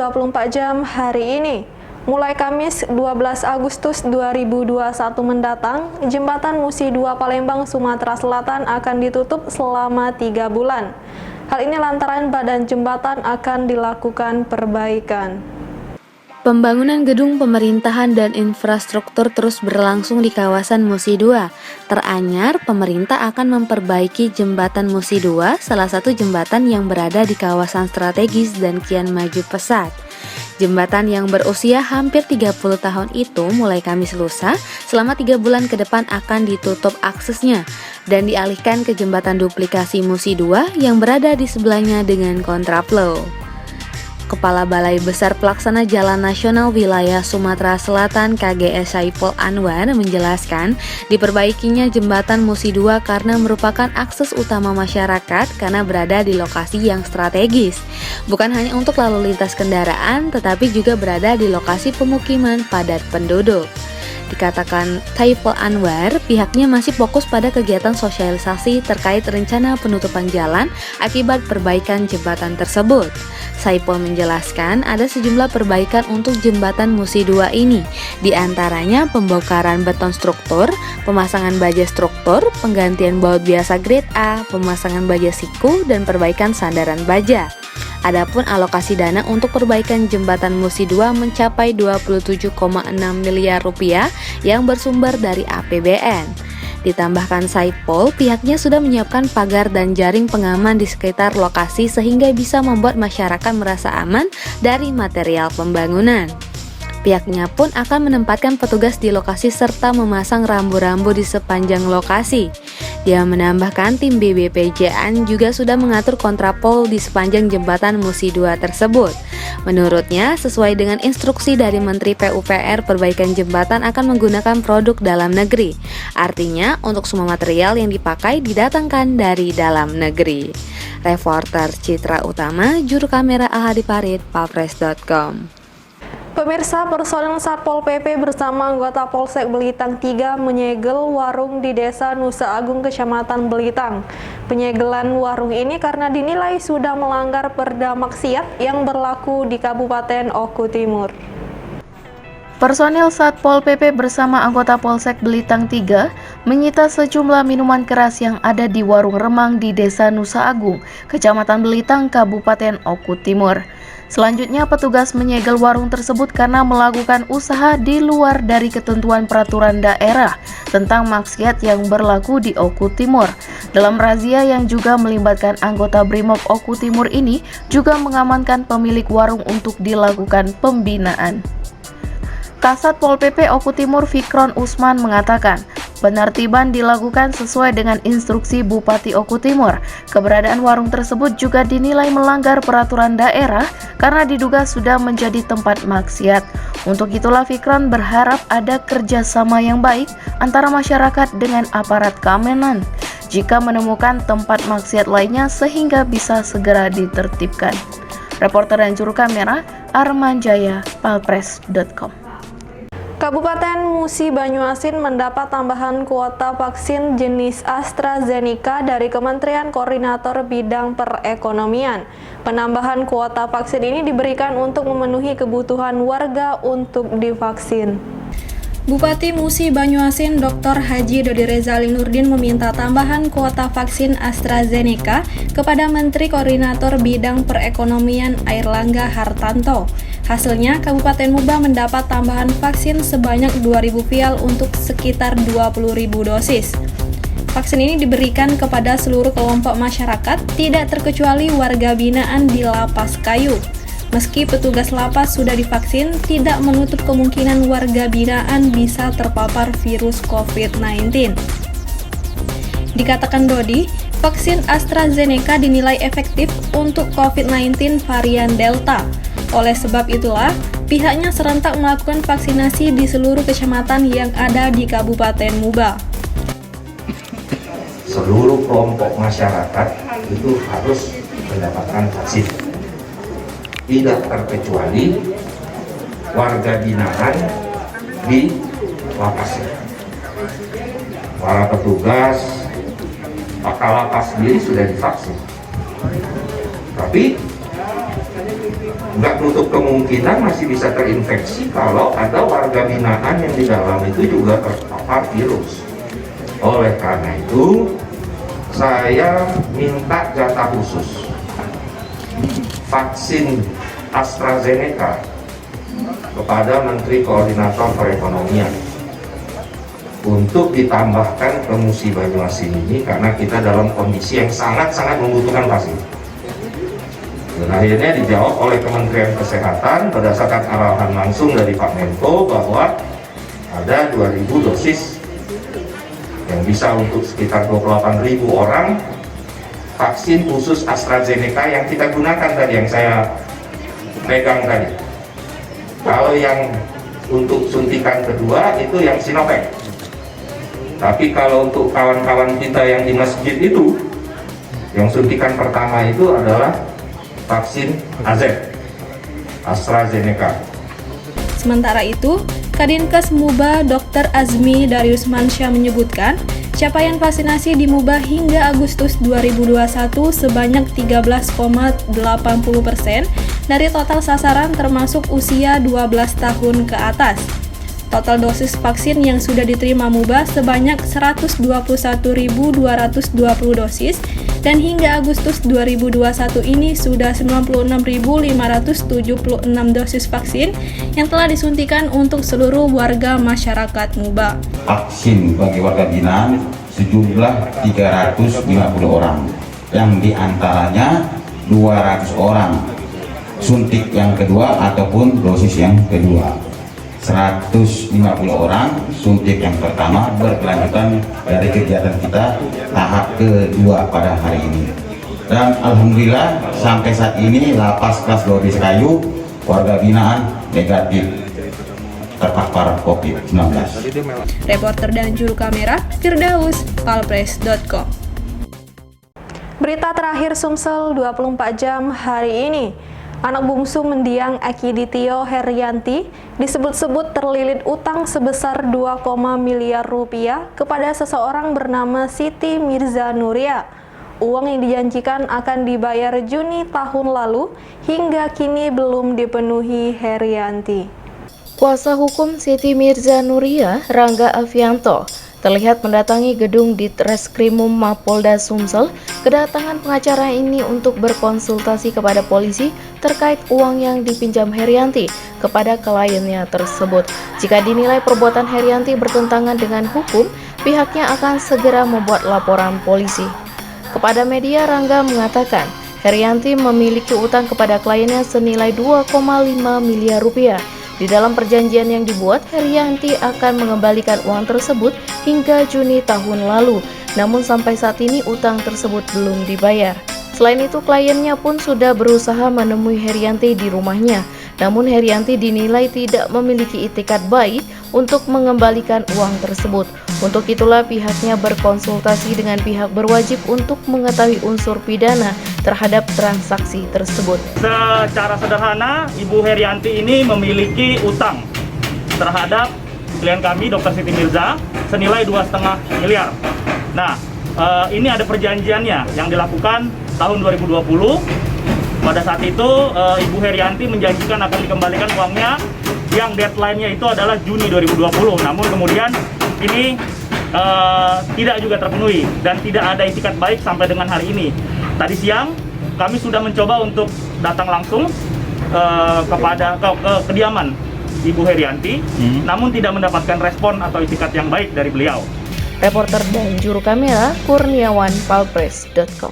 24 jam hari ini. Mulai Kamis 12 Agustus 2021 mendatang, Jembatan Musi 2 Palembang, Sumatera Selatan akan ditutup selama 3 bulan. Hal ini lantaran badan jembatan akan dilakukan perbaikan. Pembangunan gedung pemerintahan dan infrastruktur terus berlangsung di kawasan Musi 2. Teranyar, pemerintah akan memperbaiki Jembatan Musi 2, salah satu jembatan yang berada di kawasan strategis dan kian maju pesat. Jembatan yang berusia hampir 30 tahun itu mulai Kamis lusa, selama 3 bulan ke depan akan ditutup aksesnya dan dialihkan ke jembatan duplikasi Musi 2 yang berada di sebelahnya dengan kontraflow. Kepala Balai Besar Pelaksana Jalan Nasional Wilayah Sumatera Selatan KGS Saipul Anwar menjelaskan diperbaikinya Jembatan Musi 2 karena merupakan akses utama masyarakat karena berada di lokasi yang strategis. Bukan hanya untuk lalu lintas kendaraan, tetapi juga berada di lokasi pemukiman padat penduduk. Dikatakan Saipul Anwar, pihaknya masih fokus pada kegiatan sosialisasi terkait rencana penutupan jalan akibat perbaikan jembatan tersebut. Saipul menjelaskan ada sejumlah perbaikan untuk jembatan Musi 2 ini, di antaranya pembongkaran beton struktur, pemasangan baja struktur, penggantian baut biasa grade A, pemasangan baja siku, dan perbaikan sandaran baja. Adapun alokasi dana untuk perbaikan jembatan Musi 2 mencapai 27,6 miliar rupiah yang bersumber dari APBN. Ditambahkan Saipul, pihaknya sudah menyiapkan pagar dan jaring pengaman di sekitar lokasi sehingga bisa membuat masyarakat merasa aman dari material pembangunan. Pihaknya pun akan menempatkan petugas di lokasi serta memasang rambu-rambu di sepanjang lokasi. Dia menambahkan tim BBPJN juga sudah mengatur kontrapol di sepanjang jembatan Musi 2 tersebut. Menurutnya, sesuai dengan instruksi dari Menteri PUPR, perbaikan jembatan akan menggunakan produk dalam negeri. Artinya, untuk semua material yang dipakai didatangkan dari dalam negeri. Reporter Citra Utama, juru kamera Alhadi Farid, Palpres.com. Pemirsa, personel Satpol PP bersama anggota Polsek Belitang 3 menyegel warung di Desa Nusa Agung, Kecamatan Belitang. Penyegelan warung ini karena dinilai sudah melanggar perda maksiat yang berlaku di Kabupaten Oku Timur. Personil Satpol PP bersama anggota Polsek Belitang 3 menyita sejumlah minuman keras yang ada di warung remang di Desa Nusa Agung, Kecamatan Belitang, Kabupaten Oku Timur. Selanjutnya, petugas menyegel warung tersebut karena melakukan usaha di luar dari ketentuan peraturan daerah tentang maksiat yang berlaku di Oku Timur. Dalam razia yang juga melibatkan anggota Brimob Oku Timur ini juga mengamankan pemilik warung untuk dilakukan pembinaan. Kasat Pol PP Oku Timur Fikron Usman mengatakan, penertiban dilakukan sesuai dengan instruksi Bupati Oku Timur. Keberadaan warung tersebut juga dinilai melanggar peraturan daerah karena diduga sudah menjadi tempat maksiat. Untuk itulah Fikron berharap ada kerjasama yang baik antara masyarakat dengan aparat keamanan jika menemukan tempat maksiat lainnya sehingga bisa segera ditertibkan. Reporter dan juru kamera Arman Jaya, Palpres.com. Kabupaten Musi Banyuasin mendapat tambahan kuota vaksin jenis AstraZeneca dari Kementerian Koordinator Bidang Perekonomian. Penambahan kuota vaksin ini diberikan untuk memenuhi kebutuhan warga untuk divaksin. Bupati Musi Banyuasin Dr. Haji Dodi Rezali Nurdin meminta tambahan kuota vaksin AstraZeneca kepada Menteri Koordinator Bidang Perekonomian Airlangga Hartanto. Hasilnya, Kabupaten Muba mendapat tambahan vaksin sebanyak 2.000 vial untuk sekitar 20.000 dosis. Vaksin ini diberikan kepada seluruh kelompok masyarakat, tidak terkecuali warga binaan di Lapas Kayu. Meski petugas lapas sudah divaksin, tidak menutup kemungkinan warga binaan bisa terpapar virus COVID-19. Dikatakan Dodi, vaksin AstraZeneca dinilai efektif untuk COVID-19 varian Delta. Oleh sebab itulah, pihaknya serentak melakukan vaksinasi di seluruh kecamatan yang ada di Kabupaten Muba. Seluruh kelompok masyarakat itu harus mendapatkan vaksin. Tidak terkecuali warga binaan di lapas. Para petugas, pakal lapas sendiri sudah divaksin. Tapi nggak tutup kemungkinan masih bisa terinfeksi kalau ada warga binaan yang di dalam itu juga terpapar virus. Oleh karena itu, saya minta jatah khusus vaksin AstraZeneca kepada Menteri Koordinator Perekonomian untuk ditambahkan ke Musi Banyuasin ini, karena kita dalam kondisi yang sangat-sangat membutuhkan vaksin. Dan akhirnya dijawab oleh Kementerian Kesehatan berdasarkan arahan langsung dari Pak Menko bahwa ada 2.000 dosis yang bisa untuk sekitar 28.000 orang vaksin khusus AstraZeneca yang kita gunakan tadi, yang saya pegang tadi. Kalau yang untuk suntikan kedua itu yang Sinovac. Tapi kalau untuk kawan-kawan kita yang di masjid itu, yang suntikan pertama itu adalah vaksin AZ, AstraZeneca. Sementara itu, Kadinkes MUBA Dr. Azmi Darius Mansyah menyebutkan, capaian vaksinasi di MUBA hingga Agustus 2021 sebanyak 13,80% dari total sasaran termasuk usia 12 tahun ke atas. Total dosis vaksin yang sudah diterima MUBA sebanyak 121.220 dosis dan hingga Agustus 2021 ini sudah 96.576 dosis vaksin yang telah disuntikan untuk seluruh warga masyarakat MUBA. Vaksin bagi warga binaan sejumlah 350 orang, yang diantaranya 200 orang suntik yang kedua ataupun dosis yang kedua. 150 orang suntik yang pertama berkelanjutan dari kegiatan kita tahap kedua pada hari ini. Dan alhamdulillah sampai saat ini lapas kelas 2 Kayu warga binaan negatif terpapar COVID-19. Reporter dan juru kamera Firdaus, palpress.com. Berita terakhir Sumsel 24 jam hari ini. Anak bungsu mendiang Eki Ditio Herianti disebut-sebut terlilit utang sebesar 2, miliar rupiah kepada seseorang bernama Siti Mirza Nuria. Uang yang dijanjikan akan dibayar Juni tahun lalu hingga kini belum dipenuhi Herianti. Kuasa hukum Siti Mirza Nuria, Rangga Avianto, terlihat mendatangi gedung Ditreskrimum Mapolda Sumsel. Kedatangan pengacara ini untuk berkonsultasi kepada polisi terkait uang yang dipinjam Herianti kepada kliennya tersebut. Jika dinilai perbuatan Herianti bertentangan dengan hukum, pihaknya akan segera membuat laporan polisi. Kepada media, Rangga mengatakan Herianti memiliki utang kepada kliennya senilai 2,5 miliar rupiah. Di dalam perjanjian yang dibuat, Herianti akan mengembalikan uang tersebut hingga Juni tahun lalu. Namun sampai saat ini utang tersebut belum dibayar. Selain itu, kliennya pun sudah berusaha menemui Herianti di rumahnya. Namun Herianti dinilai tidak memiliki itikat baik untuk mengembalikan uang tersebut. Untuk itulah pihaknya berkonsultasi dengan pihak berwajib untuk mengetahui unsur pidana terhadap transaksi tersebut. Secara sederhana, Ibu Herianti ini memiliki utang terhadap klien kami, Dr. Siti Mirza, senilai 2,5 miliar. Nah, ini ada perjanjiannya yang dilakukan tahun 2020. Pada saat itu, Ibu Herianti menjanjikan akan dikembalikan uangnya yang deadline-nya itu adalah Juni 2020. Namun kemudian ini tidak juga terpenuhi dan tidak ada itikat baik sampai dengan hari ini. Tadi siang kami sudah mencoba untuk datang langsung ke kediaman Ibu Herianti, namun tidak mendapatkan respon atau itikat yang baik dari beliau. Reporter dan juru kamera Kurniawan, palpress.com.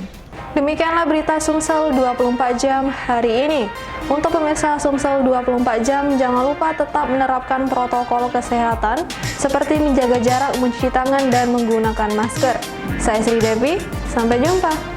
Demikianlah berita Sumsel 24 jam hari ini. Untuk pemirsa Sumsel 24 jam, jangan lupa tetap menerapkan protokol kesehatan seperti menjaga jarak, mencuci tangan, dan menggunakan masker. Saya Sri Devi, sampai jumpa.